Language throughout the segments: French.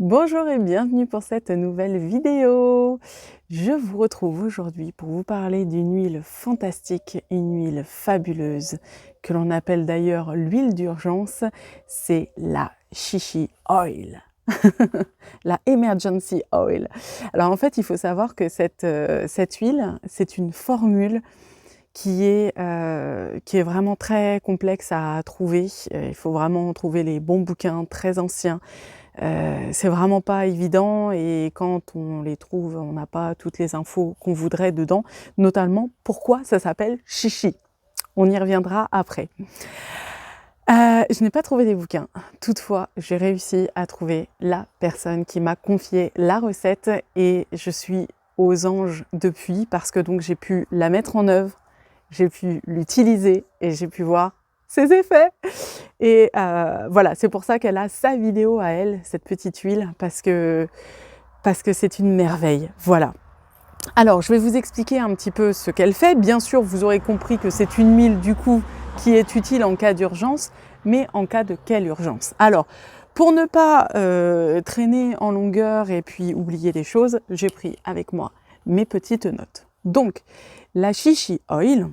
Bonjour et bienvenue pour cette nouvelle vidéo. Je vous retrouve aujourd'hui pour vous parler d'une huile fantastique, une huile fabuleuse, que l'on appelle d'ailleurs l'huile d'urgence, c'est la Shishi Oil. La Emergency Oil. Alors en fait, il faut savoir que cette huile, c'est une formule qui est vraiment très complexe à trouver. Il faut vraiment trouver les bons bouquins très anciens. C'est vraiment pas évident et quand on les trouve, on n'a pas toutes les infos qu'on voudrait dedans, notamment pourquoi ça s'appelle chichi. On y reviendra après. Je n'ai pas trouvé des bouquins. Toutefois, j'ai réussi à trouver la personne qui m'a confié la recette et je suis aux anges depuis parce que donc j'ai pu la mettre en œuvre, j'ai pu l'utiliser et j'ai pu voir ses effets. Et voilà, c'est pour ça qu'elle a sa vidéo à elle, cette petite huile, parce que c'est une merveille. Voilà. Alors, je vais vous expliquer un petit peu ce qu'elle fait. Bien sûr, vous aurez compris que c'est une huile, du coup, qui est utile en cas d'urgence, mais en cas de quelle urgence? Alors, pour ne pas traîner en longueur et puis oublier les choses, j'ai pris avec moi mes petites notes. Donc, la Shishi Oil,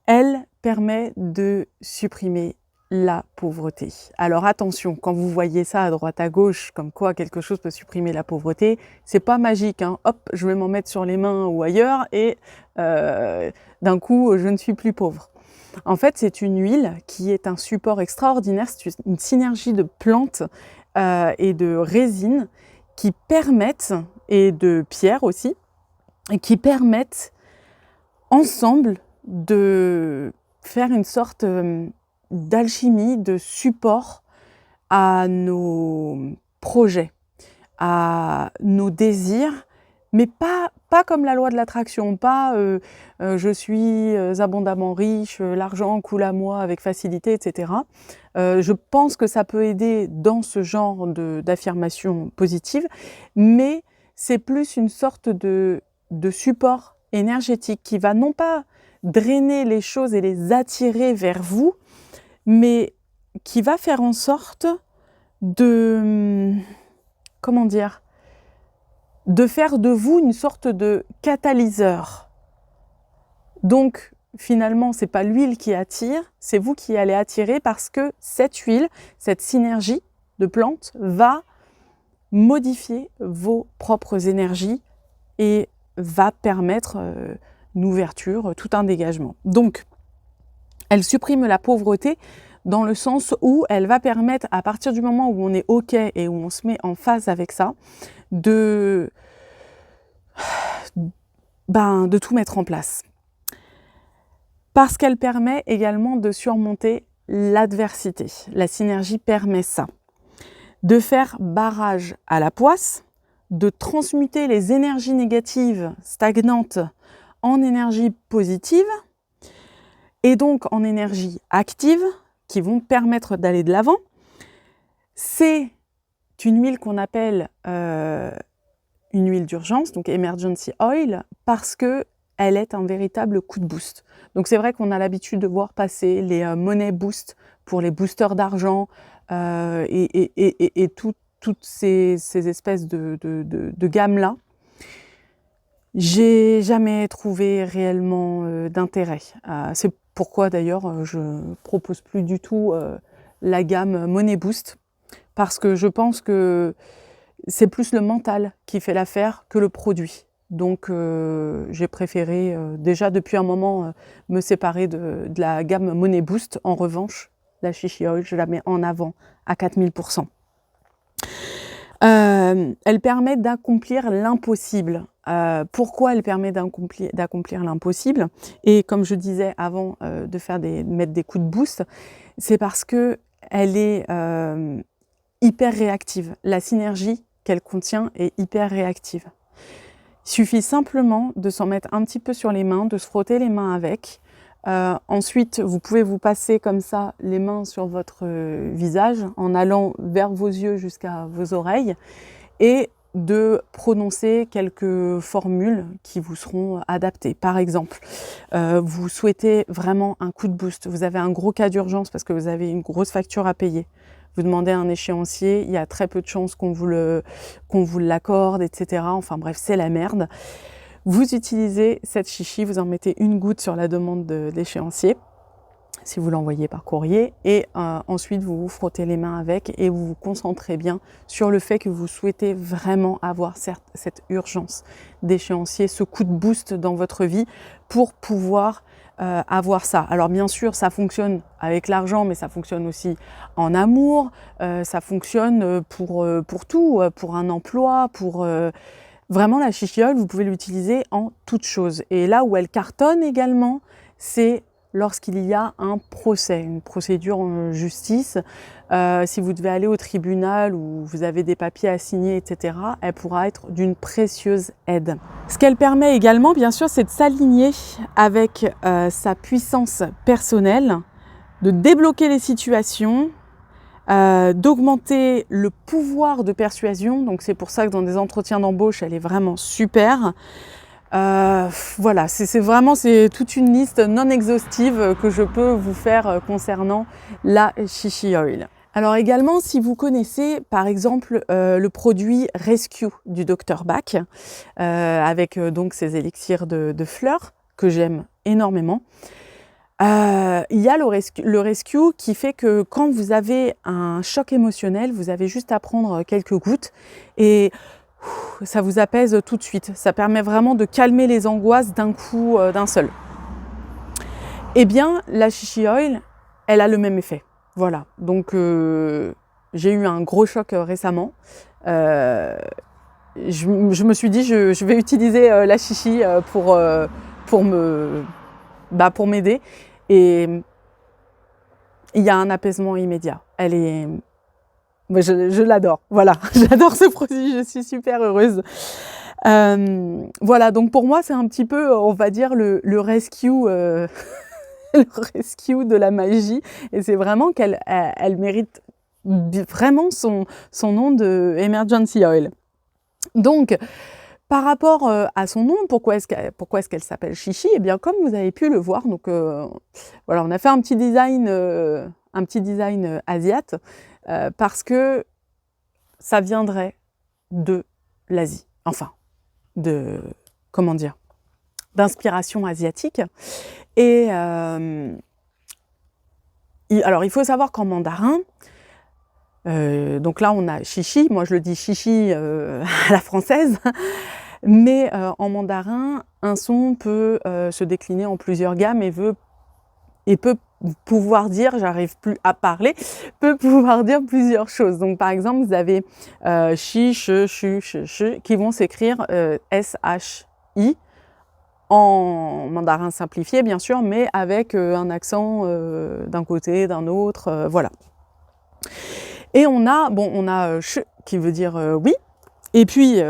elle permet de supprimer la pauvreté. Alors attention, quand vous voyez ça à droite à gauche, comme quoi quelque chose peut supprimer la pauvreté, c'est pas magique, hein. Hop, je vais m'en mettre sur les mains ou ailleurs et d'un coup, je ne suis plus pauvre. En fait, c'est une huile qui est un support extraordinaire, c'est une synergie de plantes et de résines qui permettent, et de pierres aussi, et qui permettent ensemble de faire une sorte d'alchimie, de support à nos projets, à nos désirs, mais pas comme la loi de l'attraction, pas je suis abondamment riche, l'argent coule à moi avec facilité, etc. Je pense que ça peut aider dans ce genre d'affirmation positive, mais c'est plus une sorte de support énergétique qui va non pas drainer les choses et les attirer vers vous, mais qui va faire en sorte de, comment dire, de faire de vous une sorte de catalyseur. Donc, finalement, ce n'est pas l'huile qui attire, c'est vous qui allez attirer parce que cette huile, cette synergie de plantes va modifier vos propres énergies et va permettre une ouverture, tout un dégagement. Donc, elle supprime la pauvreté dans le sens où elle va permettre, à partir du moment où on est OK et où on se met en phase avec ça, de tout mettre en place. Parce qu'elle permet également de surmonter l'adversité. La synergie permet ça. De faire barrage à la poisse, de transmuter les énergies négatives stagnantes en énergie positive et donc en énergie active qui vont permettre d'aller de l'avant. C'est une huile qu'on appelle une huile d'urgence, donc Emergency Oil, parce qu'elle est un véritable coup de boost. Donc c'est vrai qu'on a l'habitude de voir passer les Money Boost pour les boosters d'argent et toutes ces espèces de gammes-là. J'ai jamais trouvé réellement d'intérêt. C'est pourquoi d'ailleurs je propose plus du tout la gamme Money Boost, parce que je pense que c'est plus le mental qui fait l'affaire que le produit. Donc j'ai préféré déjà depuis un moment me séparer de la gamme Money Boost. En revanche, la Shishi Oil, je la mets en avant à 4000%. Elle permet d'accomplir l'impossible. Pourquoi elle permet d'accomplir l'impossible? Et comme je disais avant de mettre des coups de boost, c'est parce qu'elle est hyper réactive. La synergie qu'elle contient est hyper réactive. Il suffit simplement de s'en mettre un petit peu sur les mains, de se frotter les mains avec. Ensuite, vous pouvez vous passer comme ça les mains sur votre visage en allant vers vos yeux jusqu'à vos oreilles et de prononcer quelques formules qui vous seront adaptées. Par exemple, vous souhaitez vraiment un coup de boost, vous avez un gros cas d'urgence parce que vous avez une grosse facture à payer. vous demandez un échéancier, il y a très peu de chances qu'on vous l'accorde, etc. Enfin bref, c'est la merde. Vous utilisez cette chichi, vous en mettez une goutte sur la demande d'échéancier, si vous l'envoyez par courrier, et ensuite vous vous frottez les mains avec et vous vous concentrez bien sur le fait que vous souhaitez vraiment avoir cette urgence d'échéancier, ce coup de boost dans votre vie pour pouvoir avoir ça. Alors bien sûr, ça fonctionne avec l'argent, mais ça fonctionne aussi en amour, ça fonctionne pour tout, pour un emploi, pour... Vraiment, la chichi oil, vous pouvez l'utiliser en toutes choses. Et là où elle cartonne également, c'est lorsqu'il y a un procès, une procédure en justice. Si vous devez aller au tribunal ou vous avez des papiers à signer, etc., elle pourra être d'une précieuse aide. Ce qu'elle permet également, bien sûr, c'est de s'aligner avec sa puissance personnelle, de débloquer les situations, d'augmenter le pouvoir de persuasion. Donc c'est pour ça que dans des entretiens d'embauche, elle est vraiment super. Voilà, c'est toute une liste non exhaustive que je peux vous faire concernant la chichi oil. Alors également, si vous connaissez par exemple le produit Rescue du Dr Bach, avec donc ces élixirs de fleurs que j'aime énormément, il y a le rescue qui fait que quand vous avez un choc émotionnel, vous avez juste à prendre quelques gouttes et ça vous apaise tout de suite. Ça permet vraiment de calmer les angoisses d'un coup, d'un seul. Eh bien, la chichi oil, elle a le même effet. Voilà, donc j'ai eu un gros choc récemment. Je me suis dit, je vais utiliser la chichi pour m'aider. Et il y a un apaisement immédiat. Je l'adore, voilà, j'adore ce produit, je suis super heureuse. Voilà, donc pour moi, c'est un petit peu, on va dire, le rescue, le rescue de la magie. Et c'est vraiment qu'elle mérite vraiment son nom de Emergency Oil. Donc, par rapport à son nom, pourquoi est-ce qu'elle s'appelle chichi? Eh bien, comme vous avez pu le voir, donc voilà, on a fait un petit design asiate parce que ça viendrait de l'Asie, enfin, d'inspiration asiatique. Et alors, il faut savoir qu'en mandarin, donc là, on a chichi, moi je le dis chichi à la française, mais en mandarin, un son peut se décliner en plusieurs gammes et peut pouvoir dire, j'arrive plus à parler, peut pouvoir dire plusieurs choses. Donc par exemple, vous avez chi, che, chu, che, qui vont s'écrire S-H-I, en mandarin simplifié bien sûr, mais avec un accent d'un côté, d'un autre, voilà. Et on a ch qui veut dire oui. Et puis,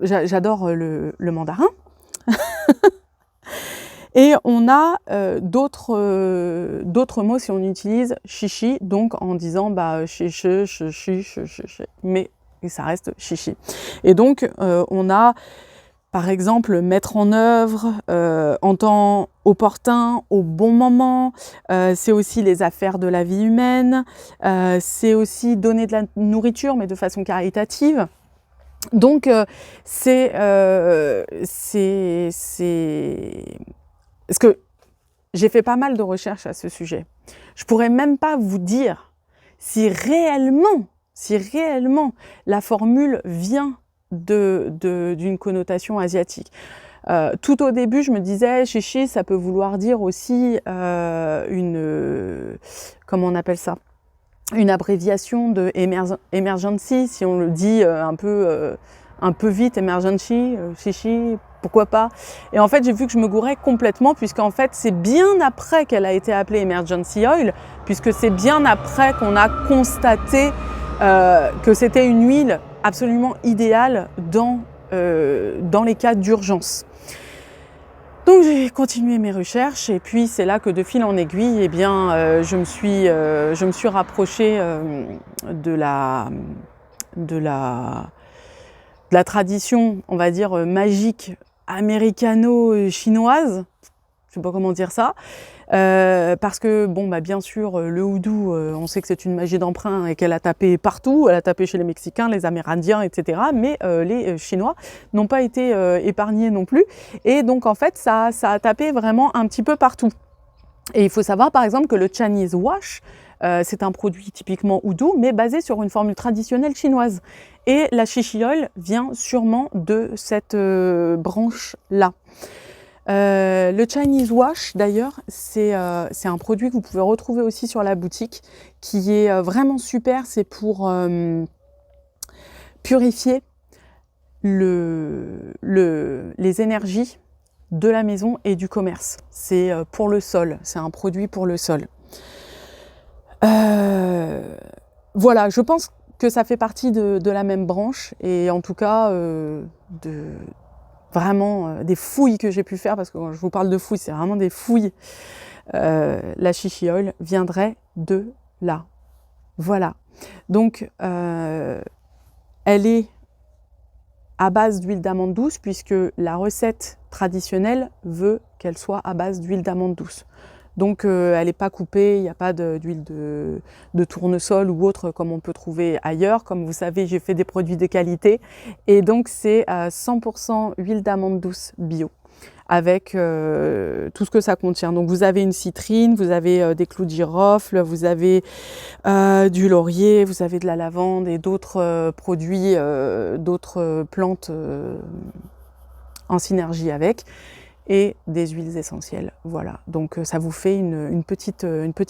j'adore le mandarin. Et on a d'autres mots si on utilise chichi, donc en disant chiche, mais ça reste chichi. Et donc, on a par exemple mettre en œuvre en temps opportun, au bon moment, c'est aussi les affaires de la vie humaine, c'est aussi donner de la nourriture mais de façon caritative. Donc parce que j'ai fait pas mal de recherches à ce sujet. Je pourrais même pas vous dire si réellement la formule vient d'une connotation asiatique. Tout au début, je me disais, chichi, ça peut vouloir dire aussi comment on appelle ça? Une abréviation de emergency, si on le dit un peu vite, emergency, chichi, pourquoi pas. Et en fait, j'ai vu que je me gourais complètement, puisqu'en fait, c'est bien après qu'elle a été appelée Emergency Oil, puisque c'est bien après qu'on a constaté que c'était une huile absolument idéale dans les cas d'urgence. Donc j'ai continué mes recherches et puis c'est là que de fil en aiguille, eh bien, je me suis rapprochée de la tradition, on va dire, magique américano-chinoise. je sais pas comment dire ça. Parce que, bon, bah, bien sûr, le houdou, on sait que c'est une magie d'emprunt et qu'elle a tapé partout. Elle a tapé chez les Mexicains, les Amérindiens, etc. Mais les Chinois n'ont pas été épargnés non plus. Et donc, en fait, ça a tapé vraiment un petit peu partout. Et il faut savoir, par exemple, que le Chinese wash, c'est un produit typiquement houdou, mais basé sur une formule traditionnelle chinoise. Et la shishi oil vient sûrement de cette branche-là. Le Chinese wash, d'ailleurs, c'est un produit que vous pouvez retrouver aussi sur la boutique, qui est vraiment super. C'est pour purifier les énergies de la maison et du commerce. C'est pour le sol, c'est un produit pour le sol. Voilà, je pense que ça fait partie de la même branche, et en tout cas vraiment des fouilles que j'ai pu faire, parce que quand je vous parle de fouilles, c'est vraiment des fouilles. La shishi oil viendrait de là. Voilà. Donc, elle est à base d'huile d'amande douce, puisque la recette traditionnelle veut qu'elle soit à base d'huile d'amande douce. Donc elle n'est pas coupée, il n'y a pas d'huile de tournesol ou autre comme on peut trouver ailleurs. Comme vous savez, j'ai fait des produits de qualité, et donc c'est 100% huile d'amande douce bio, avec tout ce que ça contient. Donc vous avez une citrine, vous avez des clous de girofle, vous avez du laurier, vous avez de la lavande et d'autres produits, d'autres plantes en synergie avec, et des huiles essentielles. Voilà, donc ça vous fait une petite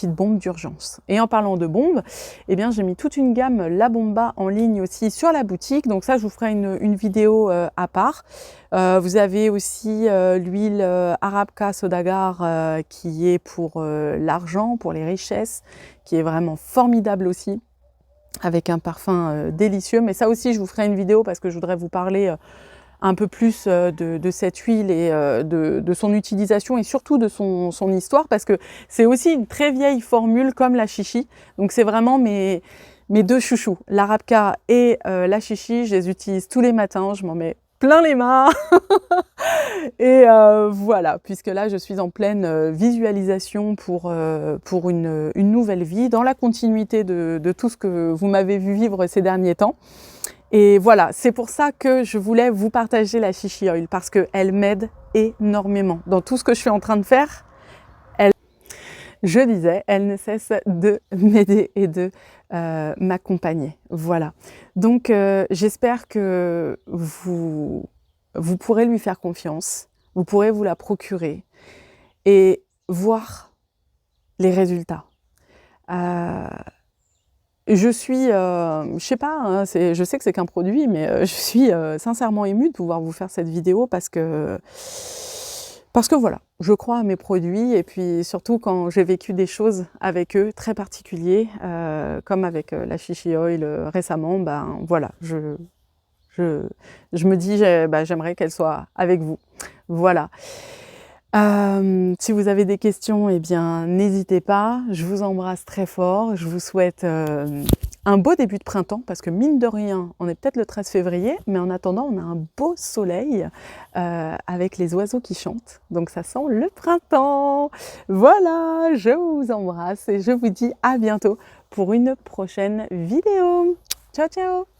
bombe d'urgence. Et en parlant de bombe, eh bien j'ai mis toute une gamme La Bomba en ligne aussi sur la boutique, donc ça je vous ferai une vidéo à part. Vous avez aussi l'huile Arabka Saudagar qui est pour l'argent, pour les richesses, qui est vraiment formidable aussi, avec un parfum délicieux. Mais ça aussi je vous ferai une vidéo, parce que je voudrais vous parler un peu plus de cette huile et de son utilisation, et surtout de son histoire, parce que c'est aussi une très vieille formule comme la chichi. Donc c'est vraiment mes deux chouchous, l'Arabka et la chichi. Je les utilise tous les matins, je m'en mets plein les mains. Et voilà, puisque là je suis en pleine visualisation pour une nouvelle vie, dans la continuité de tout ce que vous m'avez vu vivre ces derniers temps. Et voilà, c'est pour ça que je voulais vous partager la shishi oil, parce qu'elle m'aide énormément dans tout ce que je suis en train de faire. Je disais, elle ne cesse de m'aider et de m'accompagner. Voilà. Donc j'espère que vous pourrez lui faire confiance, vous pourrez vous la procurer et voir les résultats. Je suis, je sais pas, hein, je sais que c'est qu'un produit, mais je suis sincèrement émue de pouvoir vous faire cette vidéo, parce que voilà, je crois à mes produits, et puis surtout quand j'ai vécu des choses avec eux très particuliers, comme avec la shishi oil récemment, ben voilà, je me dis, j'aimerais qu'elle soit avec vous. Voilà. Si vous avez des questions, eh bien, n'hésitez pas. Je vous embrasse très fort. Je vous souhaite un beau début de printemps, parce que mine de rien, on est peut-être le 13 février, mais en attendant, on a un beau soleil avec les oiseaux qui chantent. Donc ça sent le printemps. Voilà, je vous embrasse et je vous dis à bientôt pour une prochaine vidéo. Ciao, ciao!